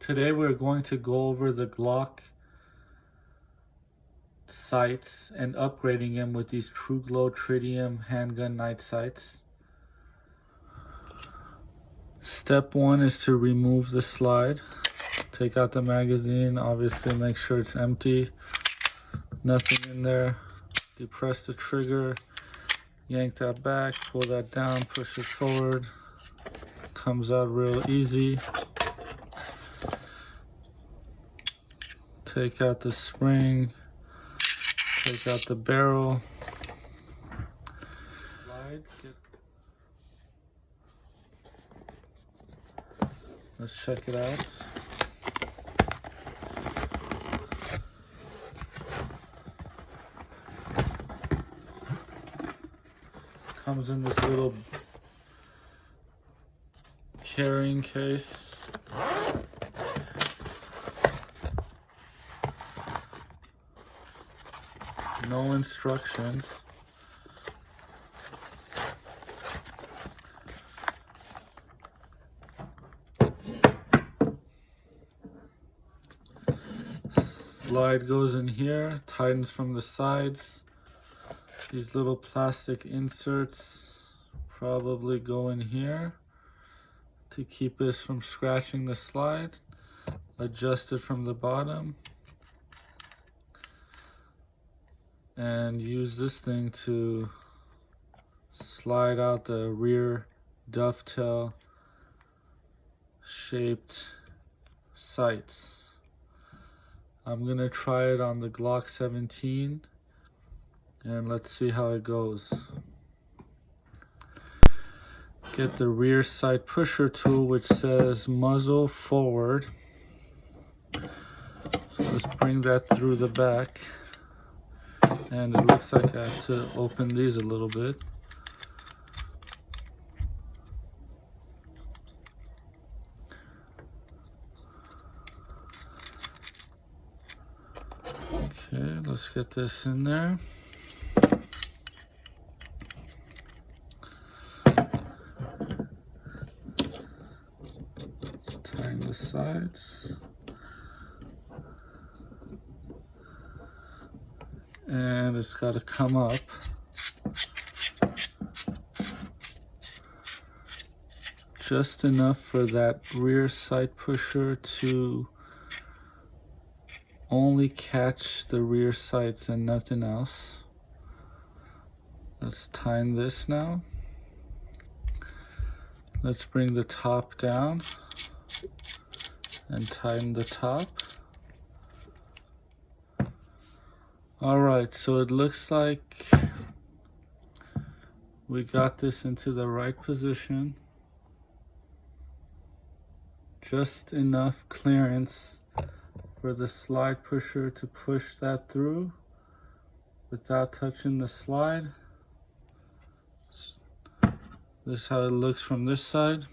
Today we're going to go over the Glock sights and upgrading them with these TruGlo Tritium handgun night sights. Step one is to remove the slide. Take out the magazine, obviously make sure it's empty, nothing in there. Depress the trigger, yank that back, pull that down, push it forward. Comes out real easy. Take out the spring, take out the barrel. Let's check it out. Comes in this little carrying case. No instructions. Slide goes in here, tightens from the sides. These little plastic inserts probably go in here to keep this from scratching the slide. Adjust it from the bottom. And use this thing to slide out the rear dovetail shaped sights. I'm gonna try it on the Glock 17 and let's see how it goes. Get the rear sight pusher tool, which says muzzle forward. So let's bring that through the back. And it looks like I have to open these a little bit. Okay, let's get this in there. Tying the sides. And it's got to come up. Just enough for that rear sight pusher to only catch the rear sights and nothing else. Let's tighten this now. Let's bring the top down and tighten the top. Alright, so it looks like we got this into the right position. Just enough clearance for the slide pusher to push that through without touching the slide. This is how it looks from this side.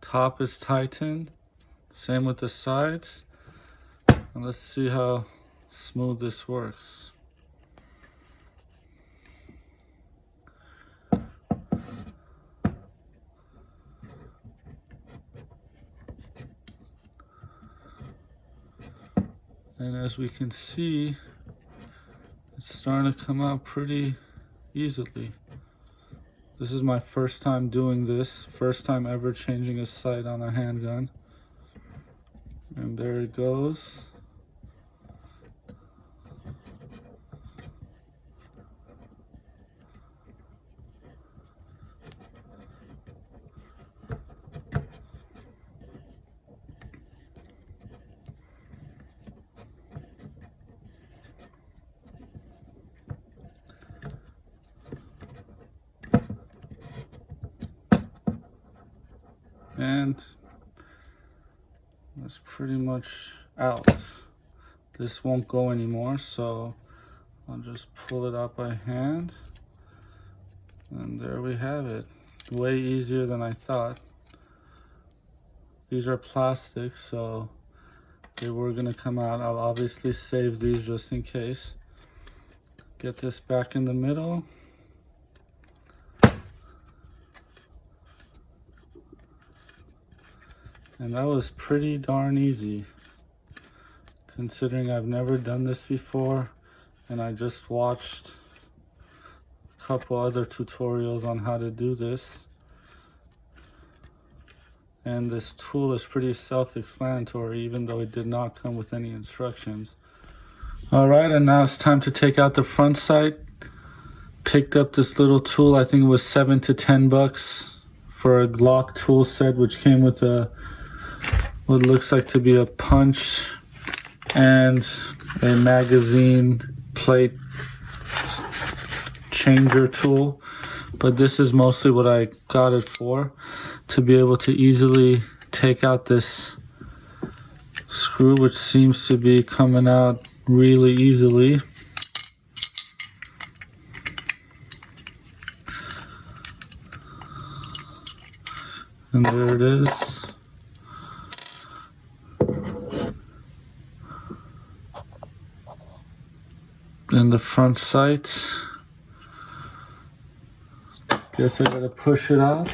Top is tightened, same with the sides. And let's see how smooth this works. And as we can see, it's starting to come out pretty easily. This is my first time doing this, first time ever changing a sight on a handgun. And there it goes. And that's pretty much out. This won't go anymore, so I'll just pull it out by hand. And there we have it. Way easier than I thought. These are plastic, so they were gonna come out. I'll obviously save these just in case. Get this back in the middle. And that was pretty darn easy, considering I've never done this before, and I just watched a couple other tutorials on how to do this. And this tool is pretty self-explanatory, even though it did not come with any instructions. Alright, and now it's time to take out the front sight. Picked up this little tool, I think it was $7 to $10 for a Glock tool set, which came with a what looks like to be a punch and a magazine plate changer tool. But this is mostly what I got it for, to be able to easily take out this screw, which seems to be coming out really easily. And there it is. And the front sight. Guess I gotta push it out.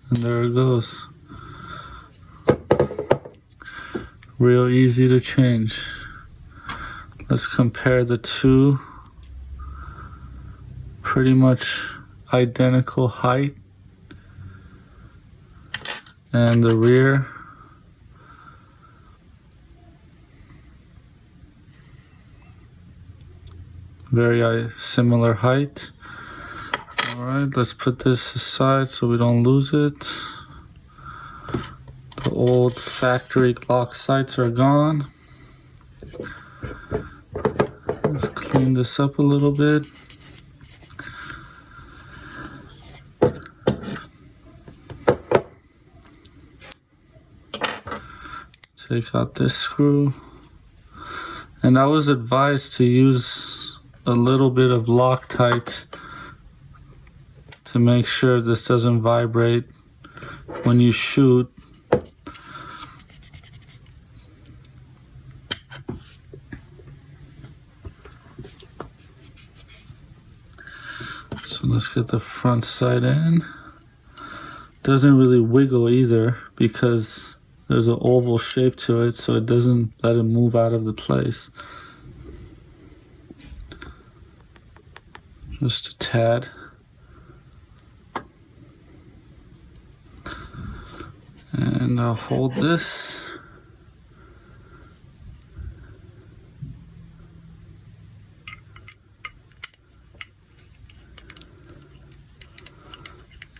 And there it goes. Real easy to change. Let's compare the two. Pretty much identical height. And the rear. Very similar height. Alright, let's put this aside so we don't lose it. The old Factory Glock Sights are gone. Let's clean this up a little bit. Take out this screw. And I was advised to use a little bit of Loctite to make sure this doesn't vibrate when you shoot. So let's get the front sight in. Doesn't really wiggle either because there's an oval shape to it, so it doesn't let it move out of the place. Just a tad. And I'll hold this.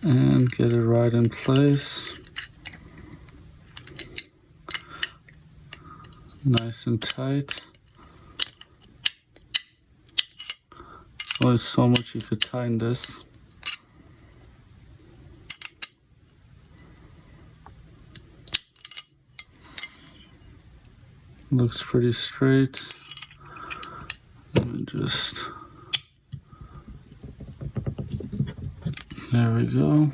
And get it right in place. Nice and tight. There's so much you could tighten this. Looks pretty straight. Let me just... There we go.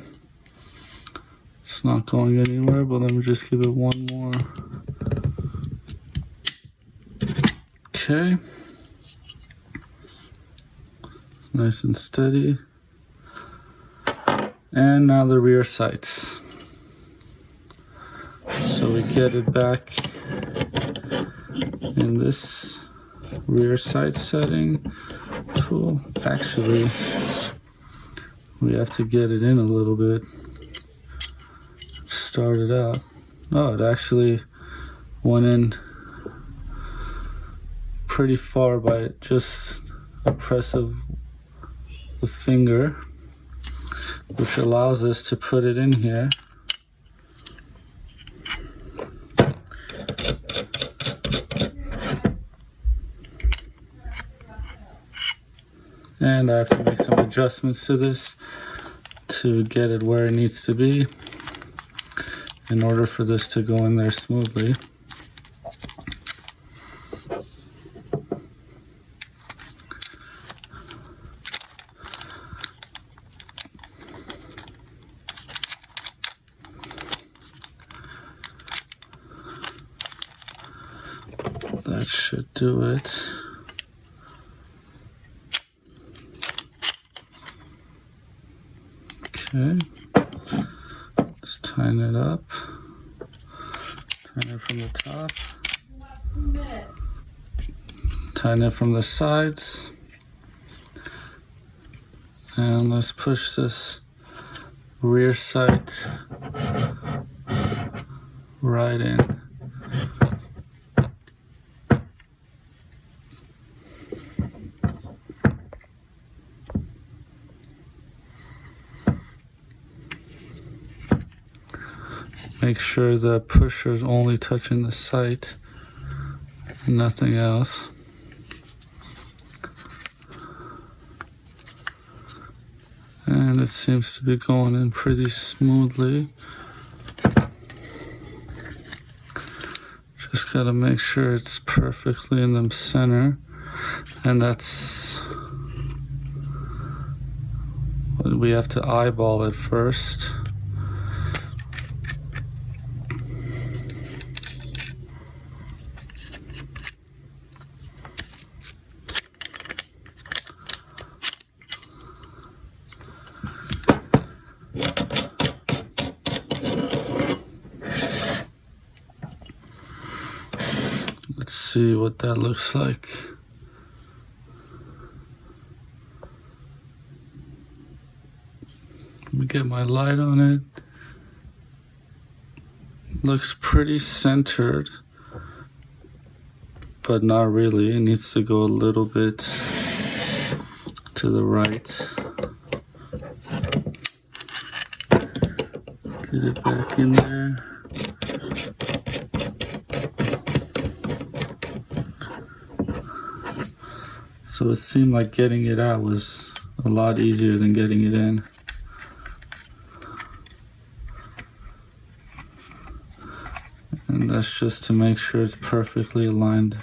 It's not going anywhere, but let me just give it one more. Okay. Nice and steady. And now the rear sights. So we get it back in this rear sight setting tool. Actually, we have to get it in a little bit. Start it out. Oh, it actually went in pretty far by just a press of the finger, which allows us to put it in here. And I have to make some adjustments to this to get it where it needs to be in order for this to go in there smoothly. That should do it. Okay, let's tighten it up. Tighten it from the top. Tighten it from the sides. And let's push this rear sight right in. Make sure the pusher is only touching the sight and nothing else. And it seems to be going in pretty smoothly. Just gotta make sure it's perfectly in the center. And that's what we have to eyeball it first. Let's see what that looks like. Let me get my light on it. Looks pretty centered, but not really. It needs to go a little bit to the right. Get it back in there. So it seemed like getting it out was a lot easier than getting it in. And that's just to make sure it's perfectly aligned,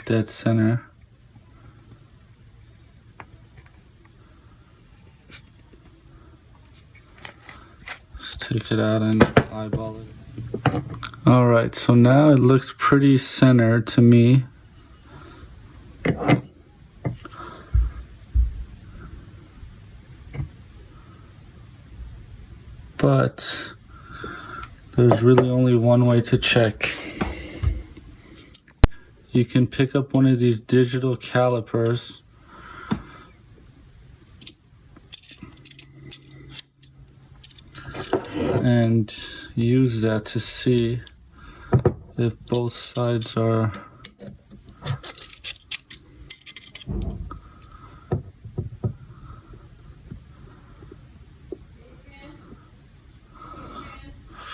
dead center. Let's take it out and eyeball it. Alright, so now it looks pretty centered to me. But there's really only one way to check. You can pick up one of these digital calipers and use that to see if both sides are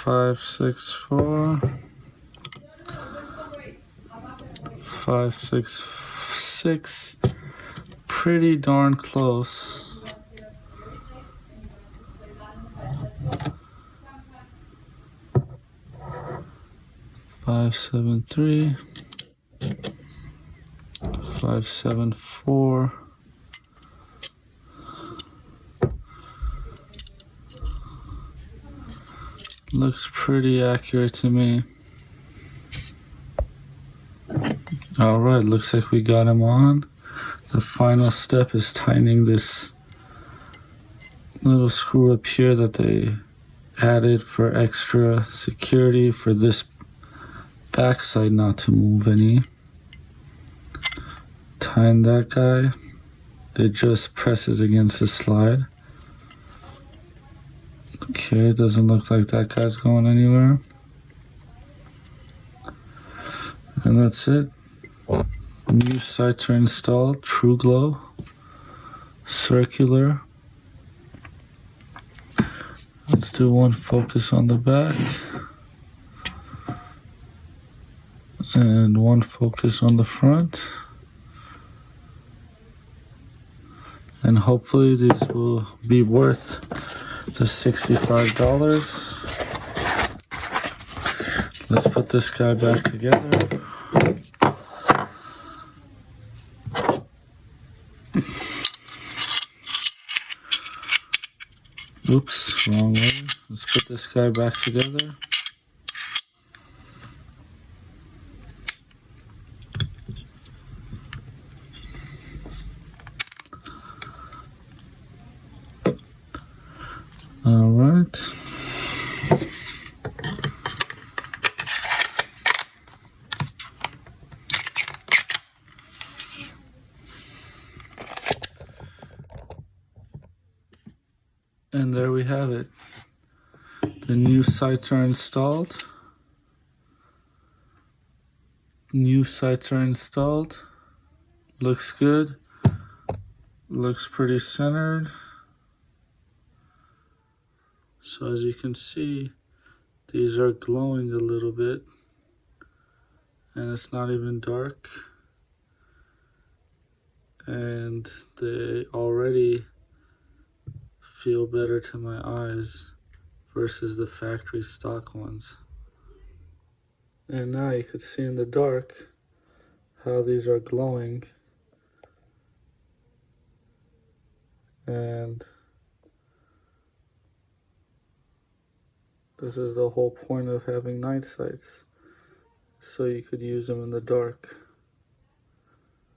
five, 6, 4, 5, 6, 6, pretty darn close. Five, 7, 3, 5, 7, 4. Looks pretty accurate to me. Alright, looks like we got him on. The final step is tightening this little screw up here that they added for extra security for this backside not to move any. Tighten that guy. It just presses against the slide. Okay, it doesn't look like that guy's going anywhere. And that's it. New sights are installed. TruGlo, circular. Let's do one focus on the back. And one focus on the front. And hopefully these will be worth the $65. Let's put this guy back together. Oops, wrong way. Let's put this guy back together. All right. And there we have it. The new sights are installed. New sights are installed. Looks good. Looks pretty centered. So as you can see, these are glowing a little bit. And it's not even dark. And they already feel better to my eyes versus the factory stock ones. And now you could see in the dark how these are glowing. And this is the whole point of having night sights, so you could use them in the dark.